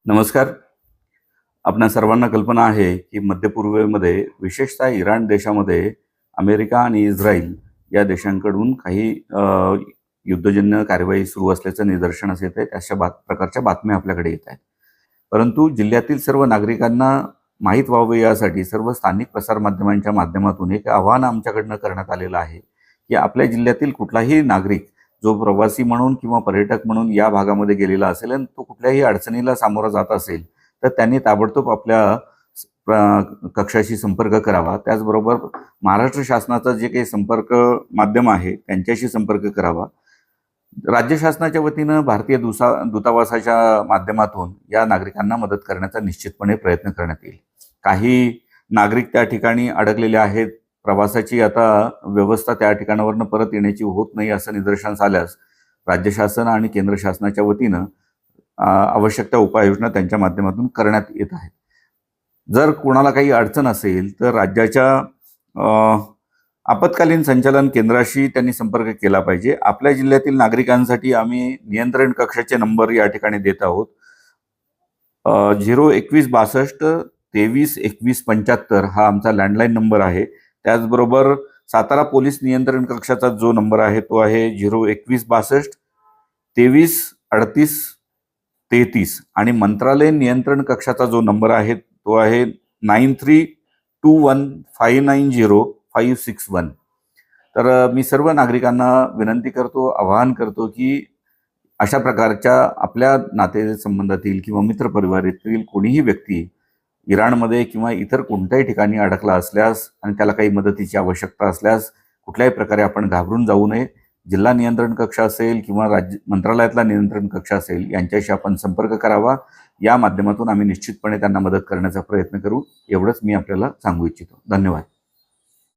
नमस्कार. आपणा सर्वांना कल्पना आहे की मध्य पूर्वेमध्ये विशेषतः इराण देशामध्ये अमेरिका आणि इस्रायल या देशांकडून काही युद्धजन्य कारवाई सुरू असल्याचं निदर्शनास येत आहे. अशा प्रकारच्या बातम्या आपल्याकडे येत आहेत. परंतु जिल्ह्यातील सर्व नागरिकांना माहीत व्हावं यासाठी सर्व स्थानिक प्रसारमाध्यमांच्या माध्यमातून एक आवाहन आमच्याकडनं करण्यात आलेलं आहे की आपल्या जिल्ह्यातील कुठलाही नागरिक जो प्रवासी म्हणून किंवा पर्यटक म्हणून या भागामध्ये गेलेला असेल आणि तो कुठल्याही अडचणीला सामोरा जात असेल तर त्यांनी ताबडतोब आपल्या कक्षाशी संपर्क करावा. त्याचबरोबर महाराष्ट्र शासनाचं जे काही संपर्क माध्यम आहे त्यांच्याशी संपर्क करावा. राज्य शासनाच्या वतीनं भारतीय दूतावासाच्या माध्यमातून या नागरिकांना मदत करण्याचा निश्चितपणे प्रयत्न करण्यात येईल. काही नागरिक त्या ठिकाणी अडकलेले आहेत. प्रवासाची आता व्यवस्था त्या ठिकाणावरनं परत येण्याची होत नाही असं निदर्शनास आल्यास राज्य शासन आणि केंद्र शासनाच्या वतीनं आवश्यक त्या उपाययोजना त्यांच्या माध्यमातून करण्यात येत आहेत. जर कोणाला काही अडचण असेल तर राज्याच्या आपत्कालीन संचालन केंद्राशी त्यांनी संपर्क केला पाहिजे. आपल्या जिल्ह्यातील नागरिकांसाठी आम्ही नियंत्रण कक्षाचे नंबर या ठिकाणी देत आहोत. 02162 23 21 75 हा आमचा लँडलाईन नंबर आहे. त्याचबरोबर सातारा पोलीस नियंत्रण कक्षाचा जो नंबर आहे तो आहे 02162 23 38 33 आणि मंत्रालय नियंत्रण कक्षाचा जो नंबर आहे तो आहे 9321590561. तर मी सर्व नागरिकांना विनंती करतो, आवाहन करतो की अशा प्रकारच्या आपल्या नातेसंबंधातील किंवा मित्रपरिवारातील कोणीही व्यक्ती इराणमध्ये किंवा इतर कोणत्याही ठिकाणी अडकला असल्यास आणि त्याला काही मदतीची आवश्यकता असल्यास कुठल्याही प्रकारे आपण घाबरून जाऊ नये. जिल्हा नियंत्रण कक्ष असेल किंवा राज्य मंत्रालयातला नियंत्रण कक्ष असेल यांच्याशी आपण संपर्क करावा. या माध्यमातून आम्ही निश्चितपणे त्यांना मदत करण्याचा प्रयत्न करू. एवढंच मी आपल्याला सांगू इच्छितो. धन्यवाद.